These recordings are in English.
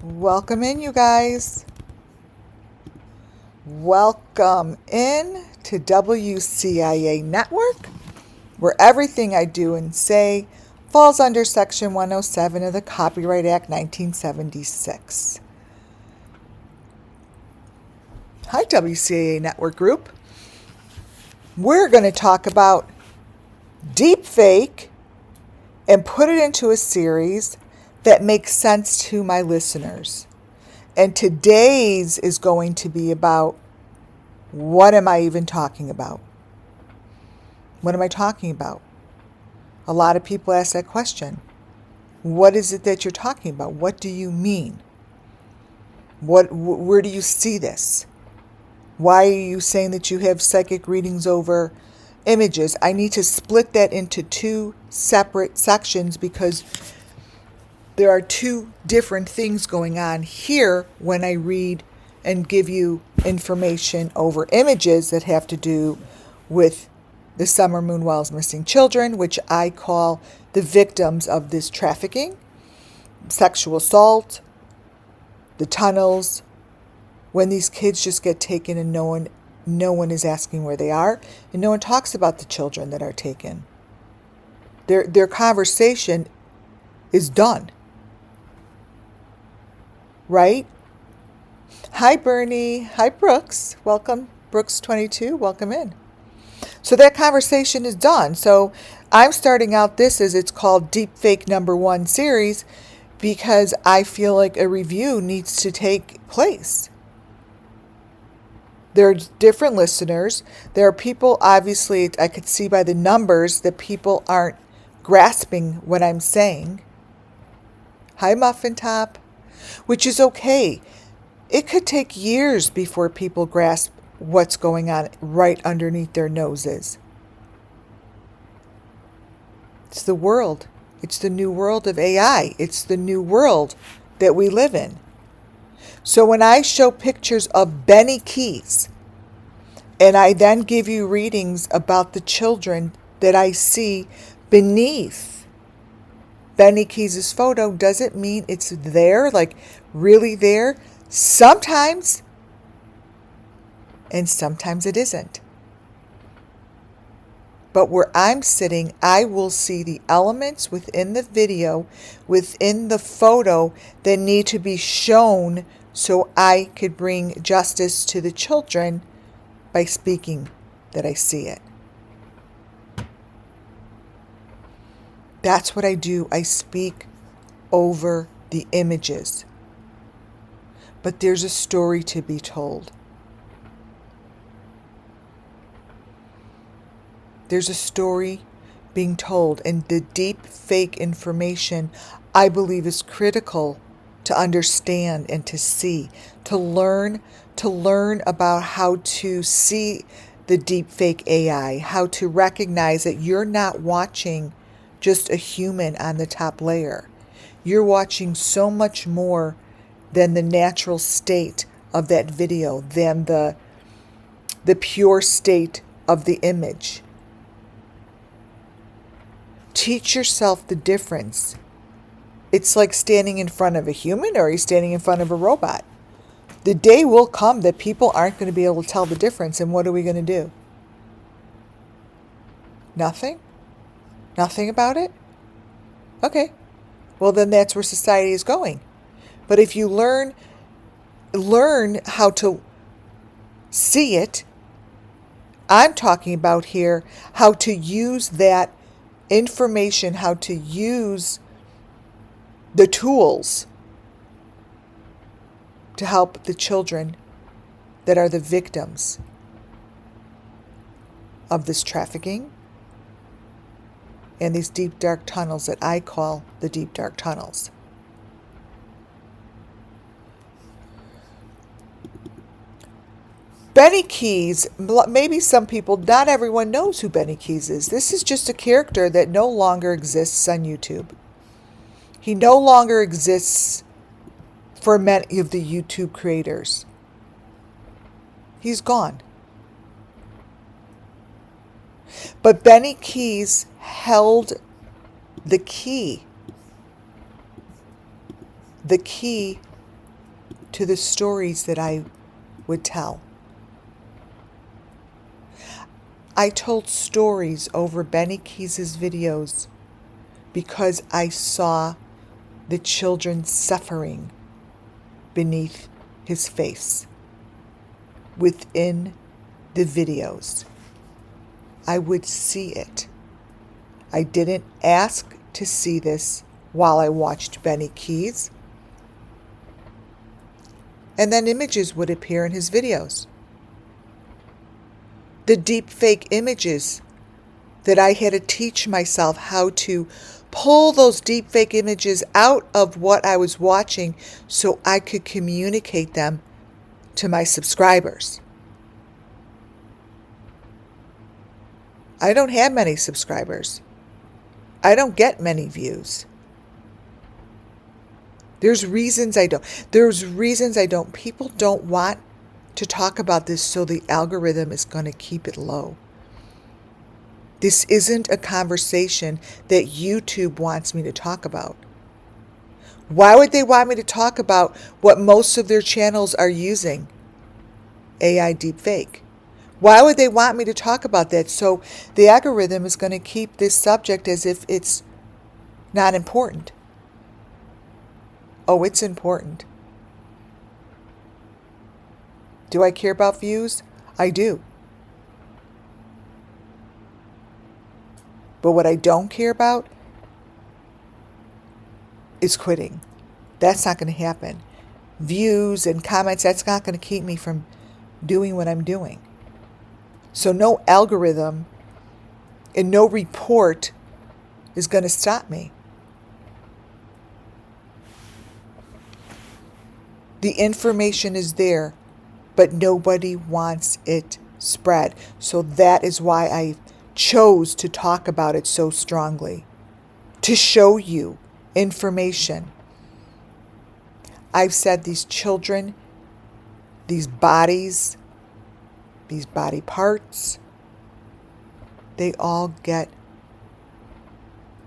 Welcome in, you guys. Welcome in to WCIA Network, where everything I do and say falls under Section 107 of the Copyright Act 1976. Hi, WCIA Network Group. We're going to talk about deepfake and put it into a series that makes sense to my listeners. And today's is going to be about, what am I even talking about? What am I talking about? A lot of people ask that question. What is it that you're talking about? What do you mean? Where do you see this? Why are you saying that you have psychic readings over images? I need to split that into two separate sections because there are two different things going on here when I read and give you information over images that have to do with the summerwells missing children, which I call the victims of this trafficking, sexual assault, the tunnels, when these kids just get taken and no one is asking where they are, and no one talks about the children that are taken. Their conversation is done. Right? Hi, Bernie. Hi, Brooks. Welcome, Brooks22. Welcome in. So that conversation is done. So I'm starting out this as it's called Deepfake #1 series because I feel like a review needs to take place. There are different listeners. There are people, obviously, I could see by the numbers that people aren't grasping what I'm saying. Hi, Muffin Top. Which is okay. It could take years before people grasp what's going on right underneath their noses. It's the world. It's the new world of AI. It's the new world that we live in. So when I show pictures of Benny Keys, and I then give you readings about the children that I see beneath Benny Keys' photo, doesn't mean it's there, like really there. Sometimes, and sometimes it isn't. But where I'm sitting, I will see the elements within the video, within the photo that need to be shown so I could bring justice to the children by speaking that I see it. That's what I do. I speak over the images. But there's a story to be told. There's a story being told, and the deep fake information, I believe, is critical to understand and to see, to learn about how to see the deep fake AI, how to recognize that you're not watching just a human on the top layer. You're watching so much more than the natural state of that video, than the pure state of the image. Teach yourself the difference. It's like standing in front of a human, or are you standing in front of a robot? The day will come that people aren't going to be able to tell the difference, and what are we going to do? Nothing? Nothing about it? Okay. Well, then that's where society is going. But if you learn how to see it, I'm talking about here how to use that information, how to use the tools to help the children that are the victims of this trafficking and these deep, dark tunnels that I call the deep, dark tunnels. Benny Keys, maybe some people, not everyone knows who Benny Keys is. This is just a character that no longer exists on YouTube. He no longer exists for many of the YouTube creators. He's gone. But Benny Keys held the key to the stories that I would tell. I told stories over Benny Keys' videos because I saw the children suffering beneath his face within the videos. I would see it. I didn't ask to see this while I watched Benny Keys. And then images would appear in his videos. The deepfake images that I had to teach myself how to pull those deepfake images out of what I was watching so I could communicate them to my subscribers. I don't have many subscribers. I don't get many views. There's reasons I don't. People don't want to talk about this, so the algorithm is going to keep it low. This isn't a conversation that YouTube wants me to talk about. Why would they want me to talk about what most of their channels are using? AI deepfake. Why would they want me to talk about that? So the algorithm is going to keep this subject as if it's not important. Oh, it's important. Do I care about views? I do. But what I don't care about is quitting. That's not going to happen. Views and comments, that's not going to keep me from doing what I'm doing. So no algorithm and no report is going to stop me. The information is there, but nobody wants it spread. So that is why I chose to talk about it so strongly, to show you information. I've said these children, these bodies, these body parts, they all get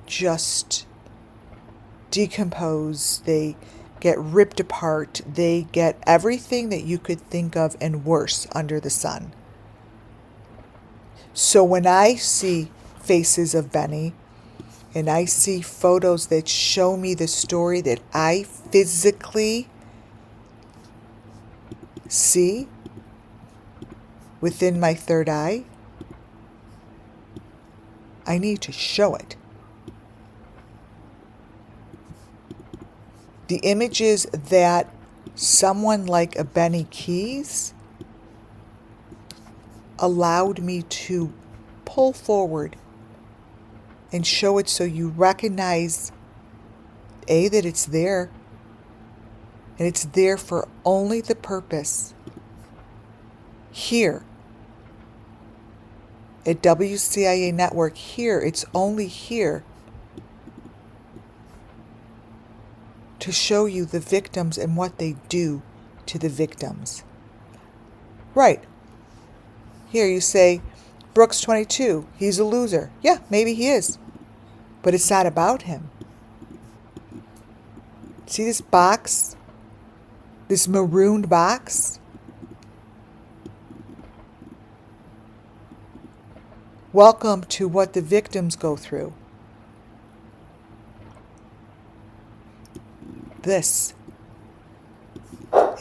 just decomposed. They get ripped apart. They get everything that you could think of and worse under the sun. So when I see faces of Benny and I see photos that show me the story that I physically see within my third eye, I need to show it. The images that someone like a Benny Keys allowed me to pull forward and show it so you recognize, A, that it's there, and it's there for only the purpose here at WCIA Network. Here, it's only here to show you the victims and what they do to the victims. Right. Here you say, Brooks 22, he's a loser. Yeah, maybe he is. But it's not about him. See this box? This marooned box? Welcome to what the victims go through. This.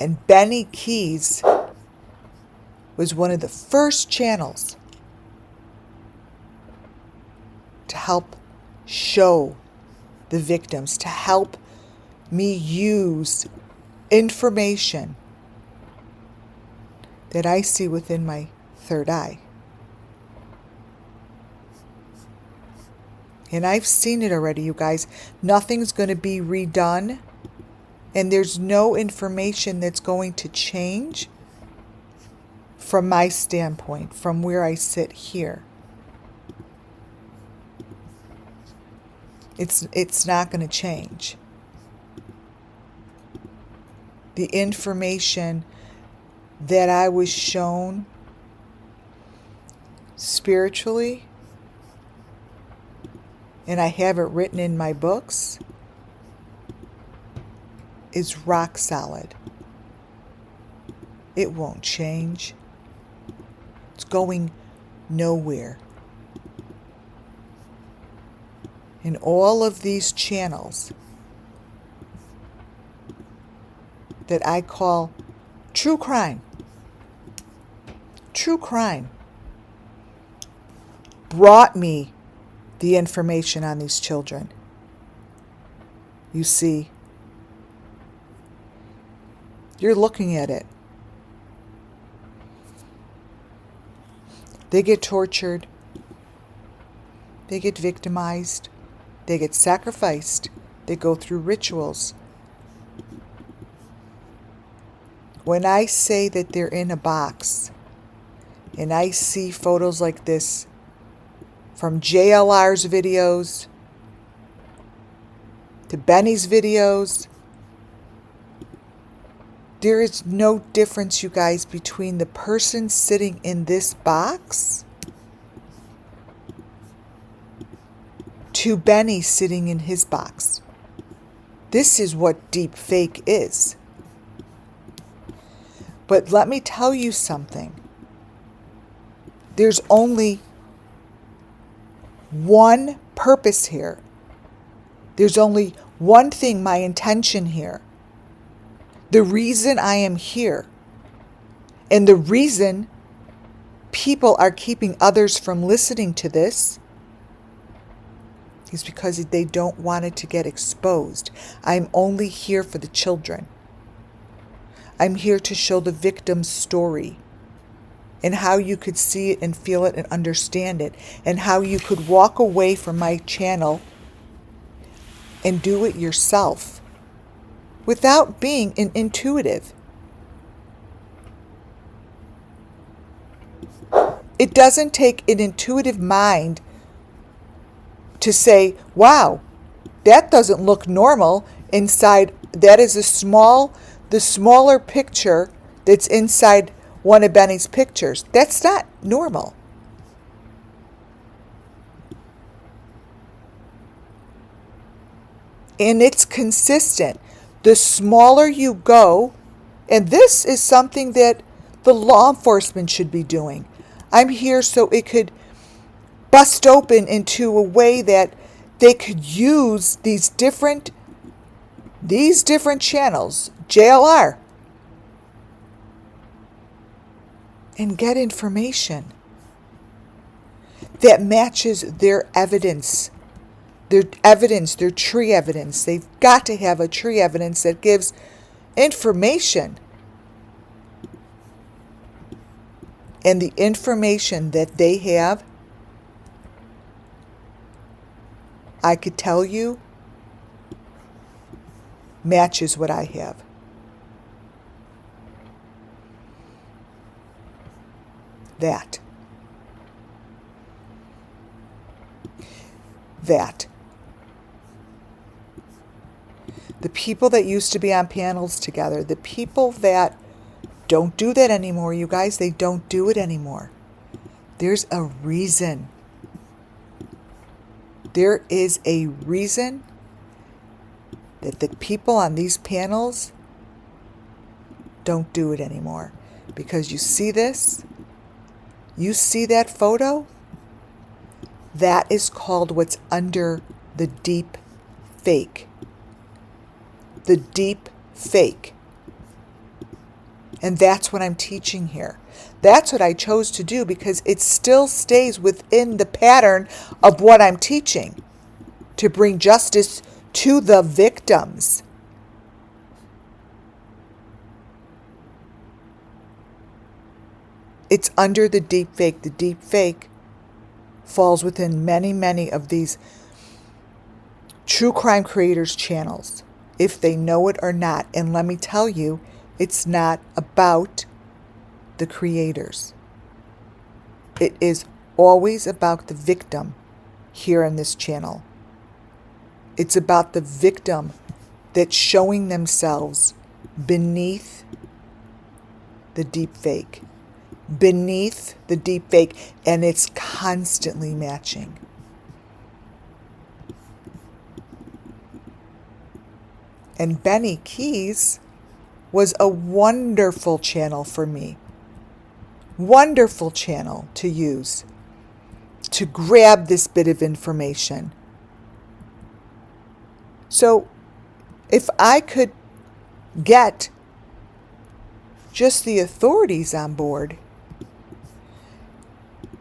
And Benny Keys was one of the first channels to help show the victims, to help me use information that I see within my third eye. And I've seen it already, you guys. Nothing's going to be redone. And there's no information that's going to change from my standpoint, from where I sit here. It's not going to change. The information that I was shown spiritually, and I have it written in my books, is rock solid. It won't change. It's going nowhere. In all of these channels that I call true crime, brought me the information on these children. You see, you're looking at it. They get tortured. They get victimized. They get sacrificed. They go through rituals. When I say that they're in a box, and I see photos like this from JLR's videos to Benny's videos, there is no difference, you guys, between the person sitting in this box to Benny sitting in his box. This is what deepfake is. But let me tell you something. There's only one purpose here. There's only one thing, my intention here. The reason I am here, and the reason people are keeping others from listening to this, is because they don't want it to get exposed. I'm only here for the children. I'm here to show the victim's story, and how you could see it and feel it and understand it, and how you could walk away from my channel and do it yourself without being an intuitive. It doesn't take an intuitive mind to say, wow, that doesn't look normal inside. That is the smaller picture that's inside one of Benny's pictures. That's not normal. And it's consistent. The smaller you go, and this is something that the law enforcement should be doing. I'm here so it could bust open into a way that they could use these different channels, JLR, and get information that matches their evidence. Their tree evidence. They've got to have a tree evidence that gives information. And the information that they have, I could tell you, matches what I have. That. The people that used to be on panels together, the people that don't do that anymore, you guys, they don't do it anymore. There's a reason. There is a reason that the people on these panels don't do it anymore. Because you see this? You see that photo? That is called what's under the deep fake. The deep fake. And that's what I'm teaching here. That's what I chose to do because it still stays within the pattern of what I'm teaching, to bring justice to the victims. It's under the deep fake. The deep fake falls within many, many of these true crime creators' channels, if they know it or not. And let me tell you, it's not about the creators. It is always about the victim here on this channel. It's about the victim that's showing themselves beneath the deep fake. Beneath the deep fake, and it's constantly matching. And Benny Keys was a wonderful channel for me. Wonderful channel to use to grab this bit of information. So if I could get just the authorities on board,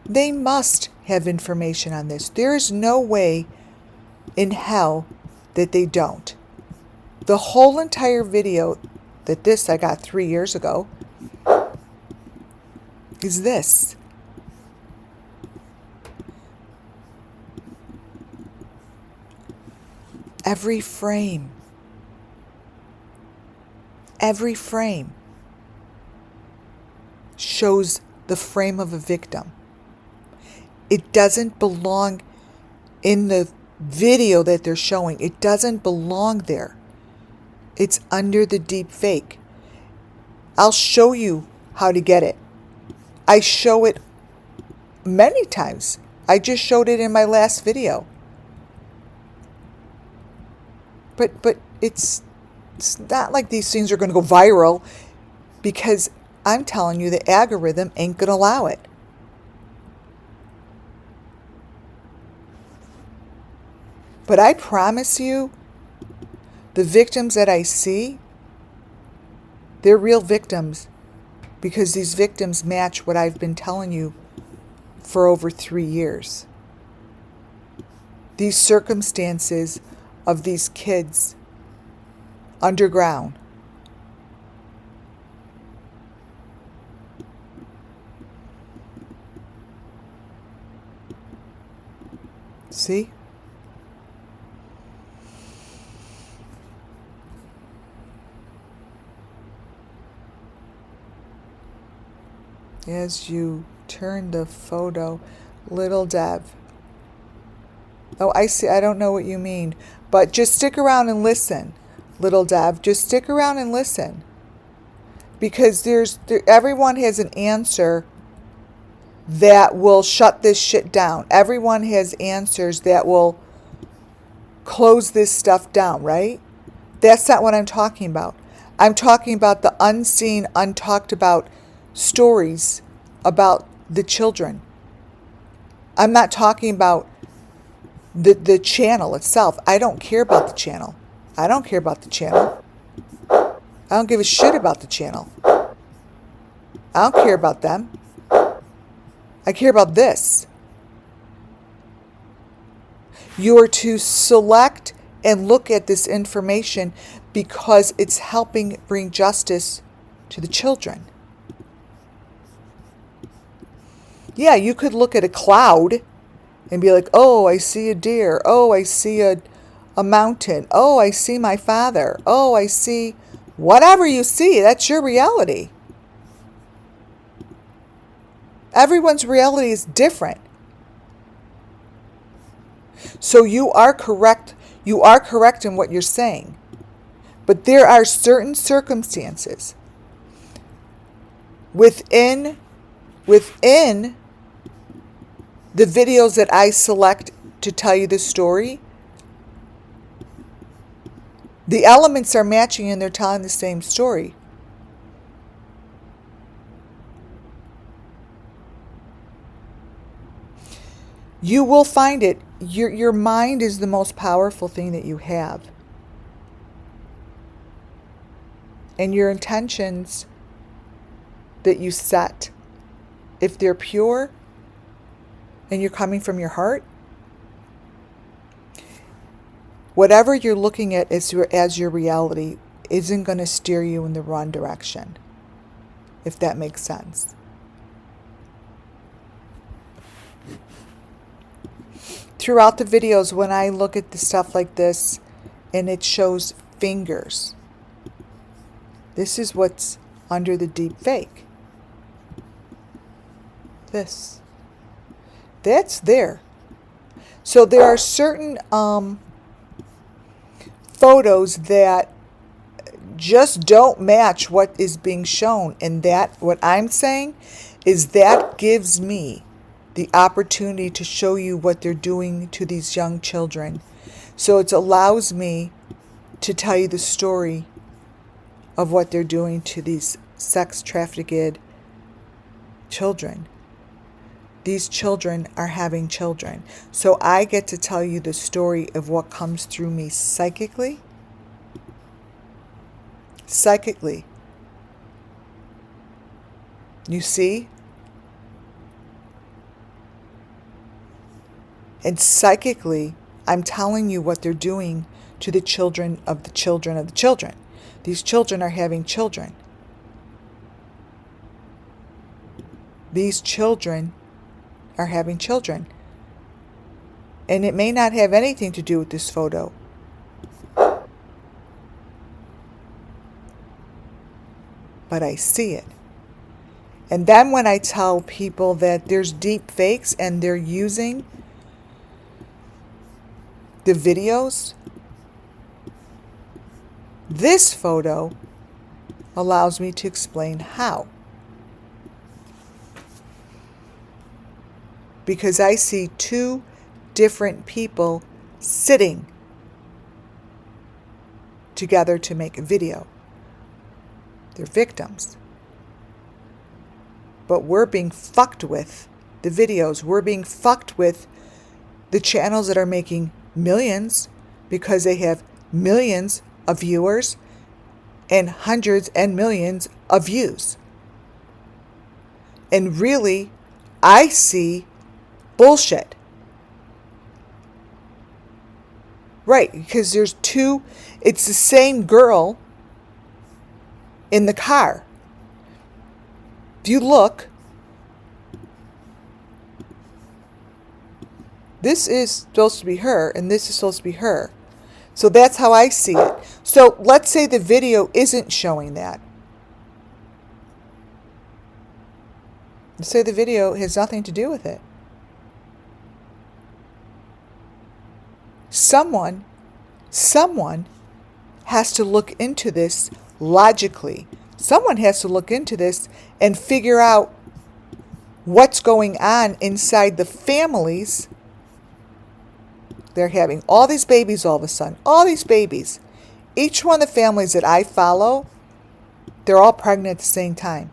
they must have information on this. There is no way in hell that they don't. The whole entire video that this I got 3 years ago is this. Every frame shows the frame of a victim. It doesn't belong in the video that they're showing. It doesn't belong there. It's under the deep fake. I'll show you how to get it. I show it many times. I just showed it in my last video. But it's not like these things are going to go viral, because I'm telling you the algorithm ain't going to allow it. But I promise you, the victims that I see, they're real victims, because these victims match what I've been telling you for over 3 years. These circumstances of these kids underground. See? As you turn the photo, little Dev. Oh, I see. I don't know what you mean. But just stick around and listen, little Dev. Just stick around and listen. Because everyone has an answer that will shut this shit down. Everyone has answers that will close this stuff down, right? That's not what I'm talking about. I'm talking about the unseen, untalked about stories about the children. I'm not talking about the channel itself. I don't care about the channel. I don't care about the channel. I don't give a shit about the channel. I don't care about them. I care about this. You are to select and look at this information because it's helping bring justice to the children. Yeah, you could look at a cloud and be like, oh, I see a deer. Oh, I see a mountain. Oh, I see my father. Oh, I see whatever you see. That's your reality. Everyone's reality is different. So you are correct. You are correct in what you're saying. But there are certain circumstances within the videos that I select to tell you the story, the elements are matching and they're telling the same story. You will find it. Your mind is the most powerful thing that you have. And your intentions that you set, if they're pure and you're coming from your heart, whatever you're looking at as your reality isn't going to steer you in the wrong direction, if that makes sense. Throughout the videos, when I look at the stuff like this and it shows fingers, this is what's under the deep fake. This. That's there. So there are certain photos that just don't match what is being shown. And that, what I'm saying, is that gives me the opportunity to show you what they're doing to these young children. So it allows me to tell you the story of what they're doing to these sex trafficked children. These children are having children. So I get to tell you the story of what comes through me psychically. Psychically. You see? And psychically, I'm telling you what they're doing to the children of the children of the children. These children are having children. These children are having children. And it may not have anything to do with this photo. But I see it. And then when I tell people that there's deep fakes and they're using the videos, this photo allows me to explain how. Because I see two different people sitting together to make a video. They're victims. But we're being fucked with the videos. We're being fucked with the channels that are making millions because they have millions of viewers and hundreds and millions of views. And really, I see bullshit. Right, because there's two, it's the same girl in the car. If you look, this is supposed to be her and this is supposed to be her. So that's how I see it. So let's say the video isn't showing that. Let's say the video has nothing to do with it. Someone has to look into this logically. Someone has to look into this and figure out what's going on inside the families. They're having all these babies all of a sudden. All these babies. Each one of the families that I follow, they're all pregnant at the same time.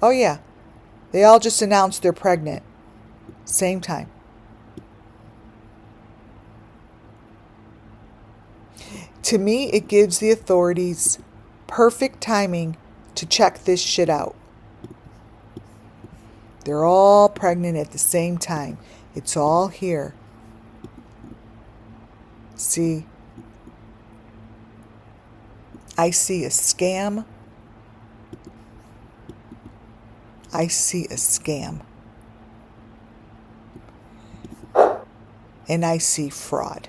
Oh yeah. They all just announced they're pregnant. Same time. To me, it gives the authorities perfect timing to check this shit out. They're all pregnant at the same time. It's all here. See? I see a scam. I see a scam. And I see fraud.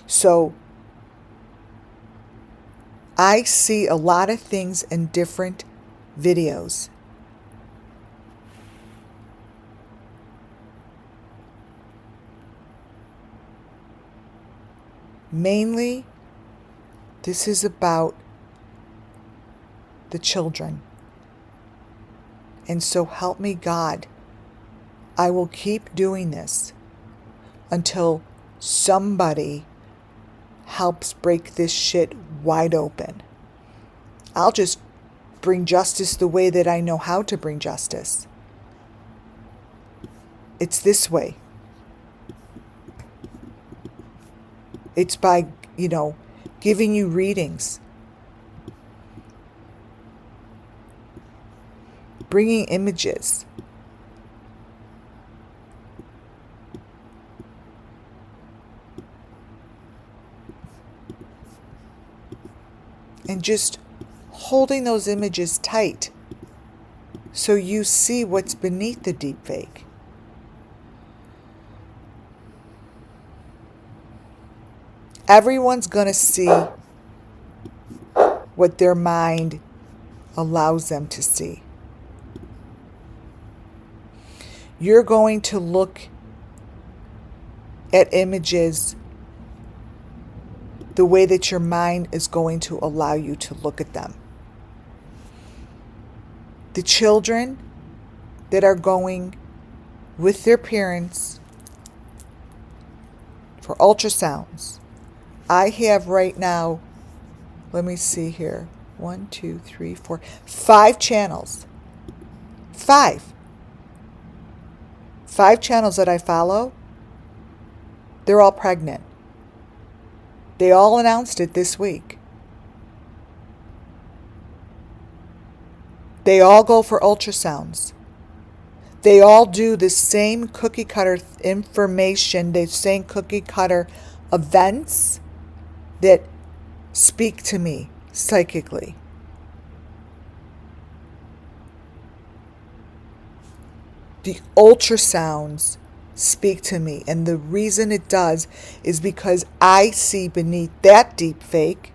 So I see a lot of things in different videos. Mainly, this is about the children. And so help me God, I will keep doing this until somebody helps break this shit wide open. I'll just bring justice the way that I know how to bring justice. It's this way. It's by, giving you readings. Bringing images. And just holding those images tight so you see what's beneath the deepfake. Everyone's going to see what their mind allows them to see. You're going to look at images the way that your mind is going to allow you to look at them. The children that are going with their parents for ultrasounds, I have right now, let me see here, 1, 2, 3, 4, 5 channels. 5 channels that I follow. They're all pregnant. They all announced it this week. They all go for ultrasounds. They all do the same cookie cutter information, the same cookie cutter events that speak to me psychically. The ultrasounds speak to me, and the reason it does is because I see beneath that deep fake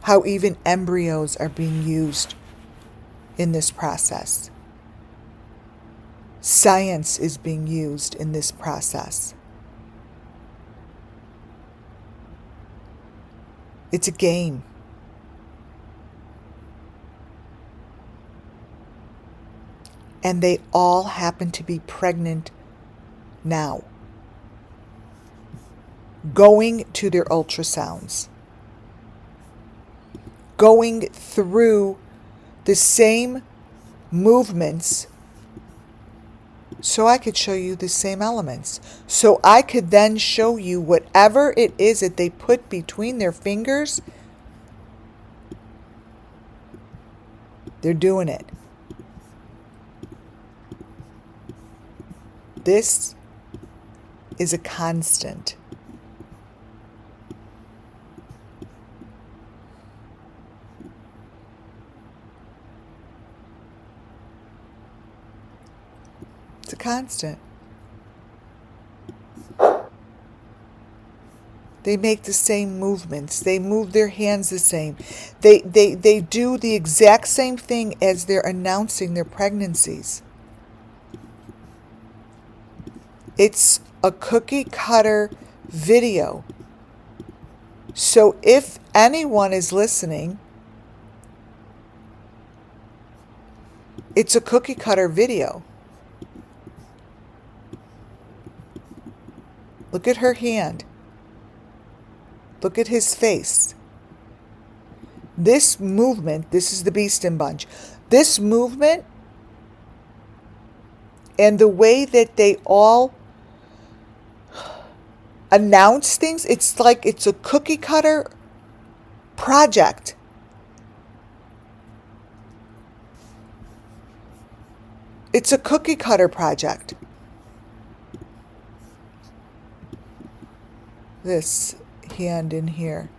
how even embryos are being used in this process. Science is being used in this process. It's a game. And they all happen to be pregnant now, going to their ultrasounds, going through the same movements, so I could show you the same elements. So I could then show you whatever it is that they put between their fingers. They're doing it. This is a constant. It's a constant. They make the same movements. They move their hands the same. They do the exact same thing as they're announcing their pregnancies. It's a cookie cutter video. So if anyone is listening, it's a cookie cutter video. Look at her hand. Look at his face. This movement, this is the Beast and Bunch. This movement and the way that they all announce things, it's like it's a cookie cutter project. It's a cookie cutter project. This hand in here.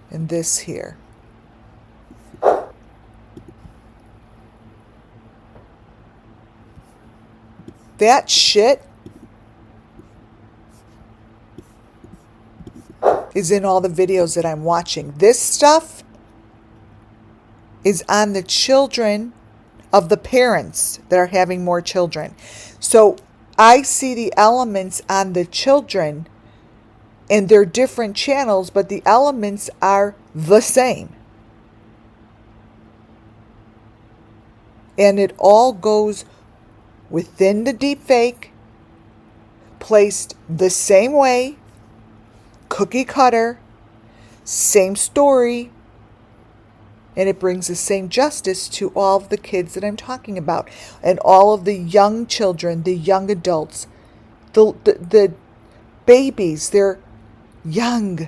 And this here. That shit is in all the videos that I'm watching. This stuff is on the children of the parents that are having more children. So I see the elements on the children, and they're different channels, but the elements are the same. And it all goes within the deep fake, placed the same way, cookie cutter, same story, and it brings the same justice to all of the kids that I'm talking about, and all of the young children, the young adults, the babies. They're young.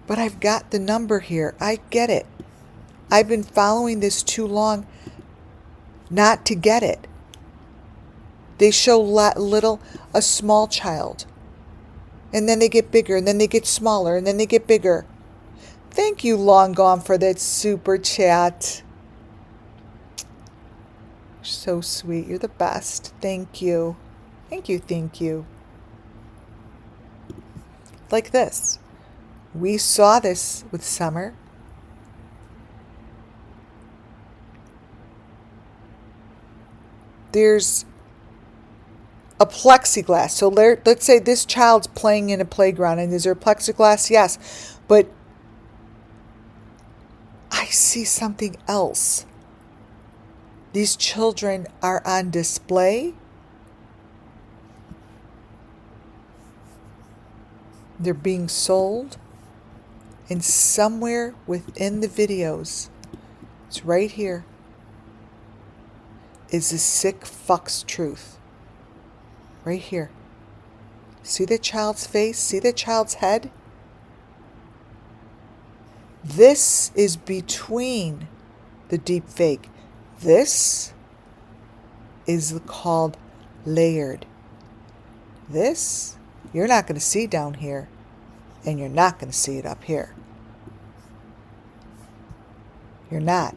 But I've got the number here. I get it. I've been following this too long not to get it. They show a small child. And then they get bigger, and then they get smaller, and then they get bigger. Thank you, Long Gone, for that super chat. You're so sweet. You're the best. Thank you. Thank you, thank you. Like this. We saw this with Summer. There's a plexiglass. So let's say this child's playing in a playground, and is there plexiglass? Yes. But I see something else. These children are on display. They're being sold. And somewhere within the videos, it's right here, is the sick fuck's truth. Right here. See the child's face? See the child's head? This is between the deep fake. This is called layered. This, you're not going to see down here, and you're not going to see it up here. You're not.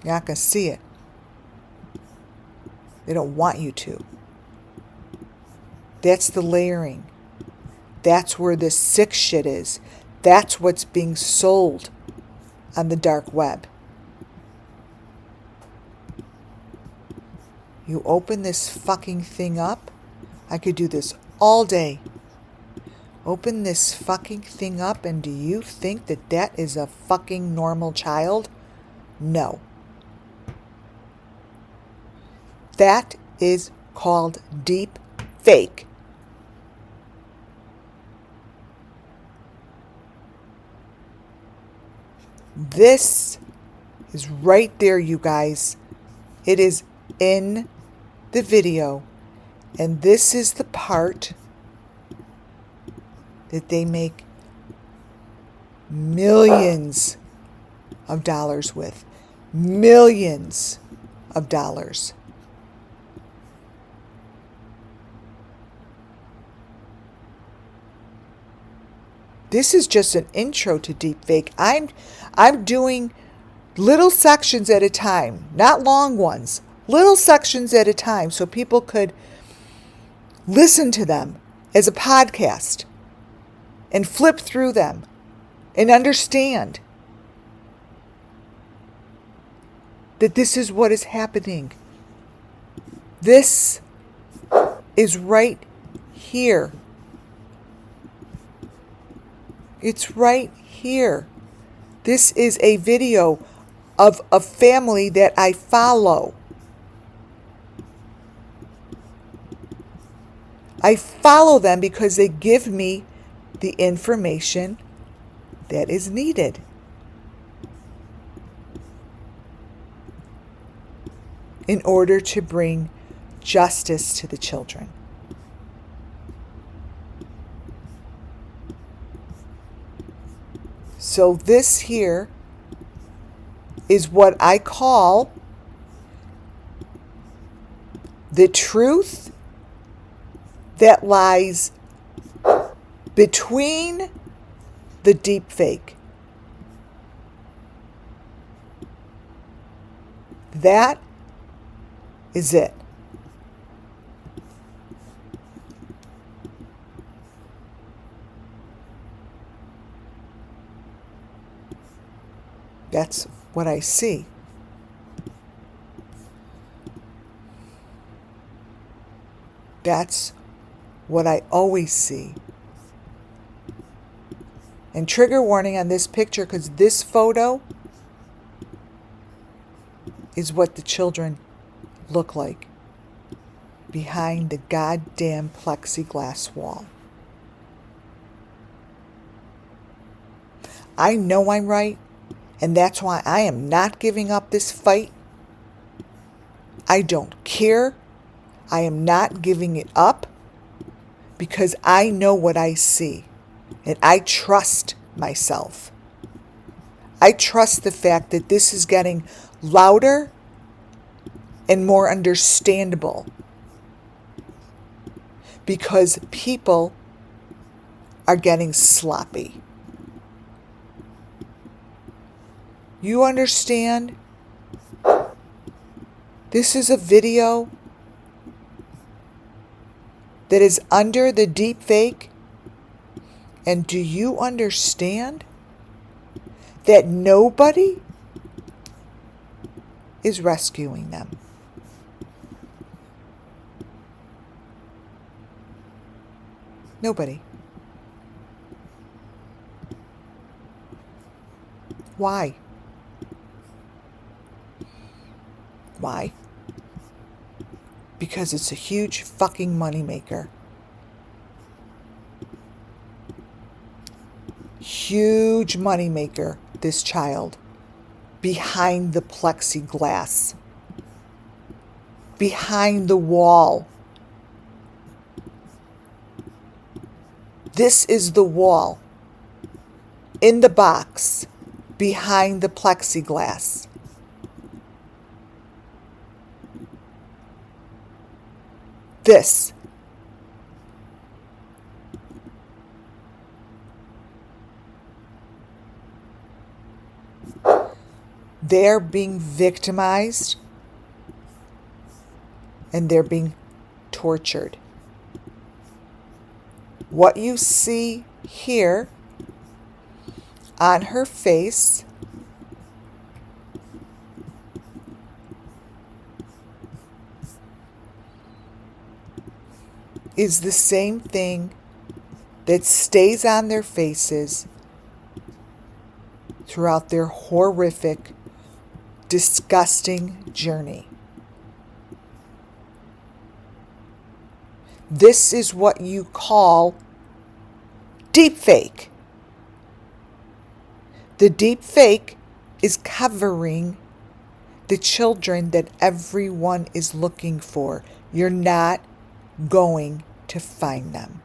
You're not going to see it. They don't want you to. That's the layering. That's where this sick shit is. That's what's being sold on the dark web. You open this fucking thing up. I could do this all day. Open this fucking thing up, and do you think that that is a fucking normal child? No. That is called deep fake. This is right there, you guys. It is in the video. And this is the part that they make millions of dollars with. Millions of dollars. This is just an intro to deepfake. I'm doing little sections at a time, not long ones. Little sections at a time so people could listen to them as a podcast and flip through them and understand that this is what is happening. This is right here. It's right here. This is a video of a family that I follow. I follow them because they give me the information that is needed. In order to bring justice to the children. So this here is what I call the truth that lies between the deep fake. That is it. That's what I see. That's what I always see. And trigger warning on this picture, because this photo is what the children look like behind the goddamn plexiglass wall. I know I'm right. And that's why I am not giving up this fight. I don't care. I am not giving it up because I know what I see. And I trust myself. I trust the fact that this is getting louder and more understandable. Because people are getting sloppy. You understand? This is a video that is under the deep fake. And do you understand that nobody is rescuing them? Nobody. Why? Why? Because it's a huge fucking moneymaker. Huge moneymaker, this child. Behind the plexiglass. Behind the wall. This is the wall. In the box. Behind the plexiglass. This. They're being victimized and they're being tortured. What you see here on her face is the same thing that stays on their faces throughout their horrific, disgusting journey. This is what you call deepfake. The deepfake is covering the children that everyone is looking for. You're not going to find them.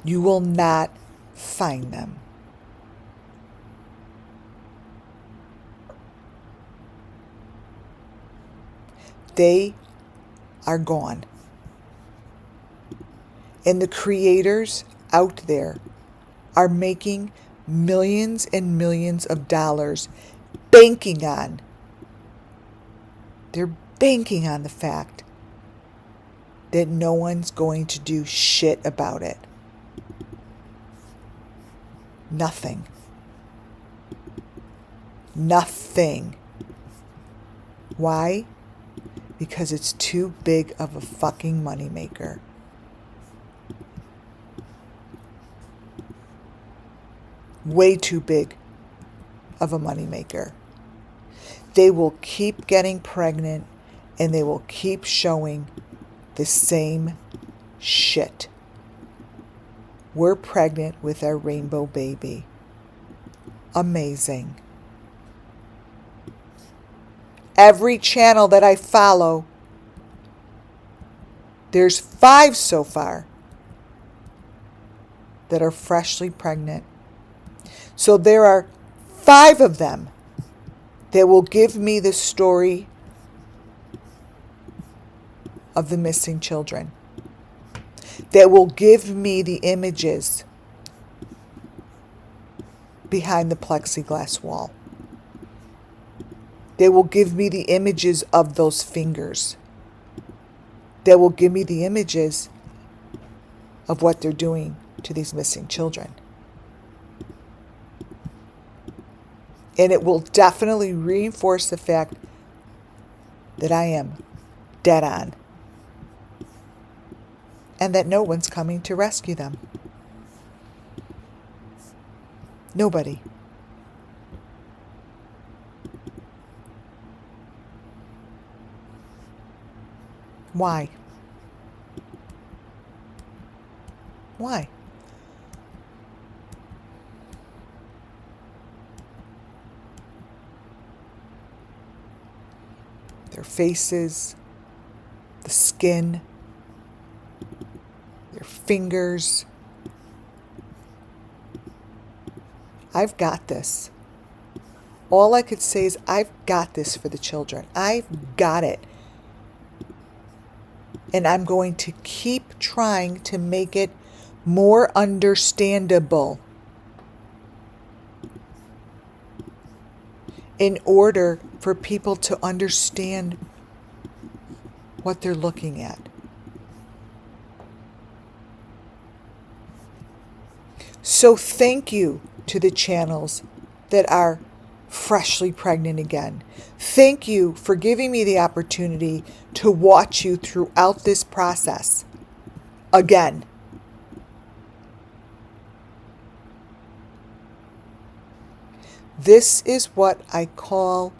You will not find them. They are gone. And the creators out there are making millions and millions of dollars banking on. They're banking on the fact that no one's going to do shit about it. Nothing. Nothing. Why? Because it's too big of a fucking moneymaker. Way too big of a moneymaker. They will keep getting pregnant and they will keep showing the same shit. We're pregnant with our rainbow baby. Amazing. Every channel that I follow, there's 5 so far that are freshly pregnant. So there are 5 of them that will give me the story of the missing children, that will give me the images behind the plexiglass wall. They will give me the images of those fingers. They will give me the images of what they're doing to these missing children. And it will definitely reinforce the fact that I am dead on. And that no one's coming to rescue them. Nobody. Why? Why? Their faces, the skin, their fingers. I've got this. All I could say is I've got this for the children. I've got it. And I'm going to keep trying to make it more understandable in order for people to understand what they're looking at. So thank you to the channels that are freshly pregnant again. Thank you for giving me the opportunity to watch you throughout this process again. This is what I call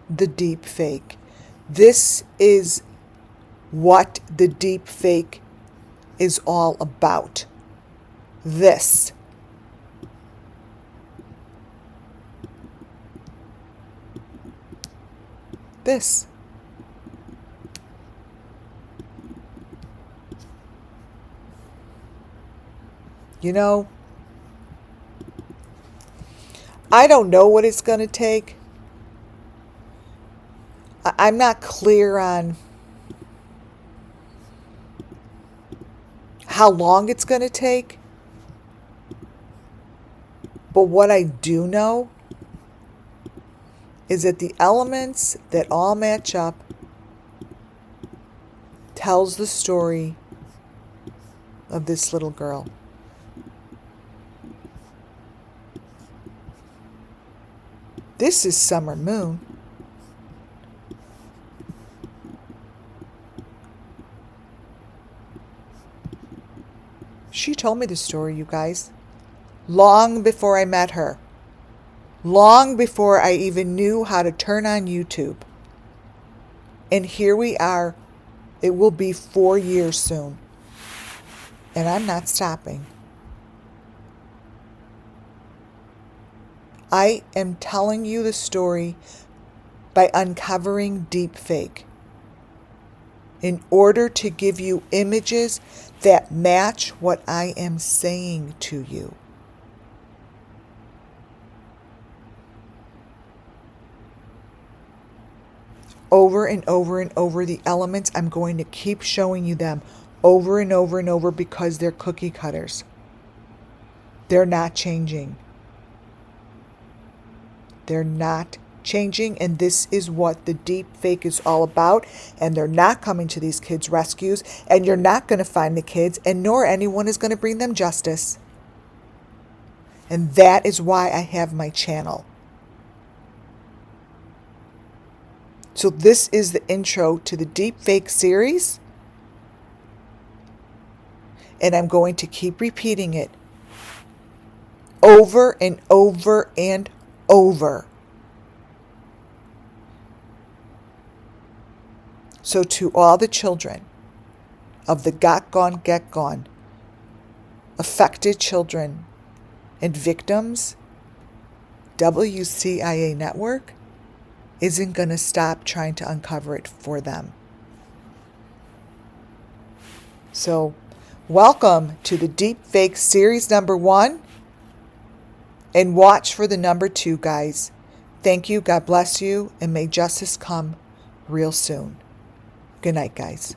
the deep fake. This is what the deep fake is all about. This. This. You know, I don't know what it's going to take. I'm not clear on how long it's going to take. But what I do know is that the elements that all match up tells the story of this little girl. This is Summer Moon. She told me the story, you guys, long before I met her. Long before I even knew how to turn on YouTube. And here we are. It will be 4 years soon. And I'm not stopping. I am telling you the story by uncovering deepfake in order to give you images that match what I am saying to you. Over and over and over, the elements, I'm going to keep showing you them over and over and over because they're cookie cutters. They're not changing. They're not changing, and this is what the deep fake is all about. And they're not coming to these kids' rescues, and you're not going to find the kids, and nor anyone is going to bring them justice. And that is why I have my channel. So this is the intro to the Deepfake series. And I'm going to keep repeating it over and over and over. So to all the children of the got gone, get gone, affected children and victims, WCIA Network isn't going to stop trying to uncover it for them. So, welcome to the Deepfake series number 1, and watch for the number 2, guys. Thank you, God bless you, and may justice come real soon. Good night, guys.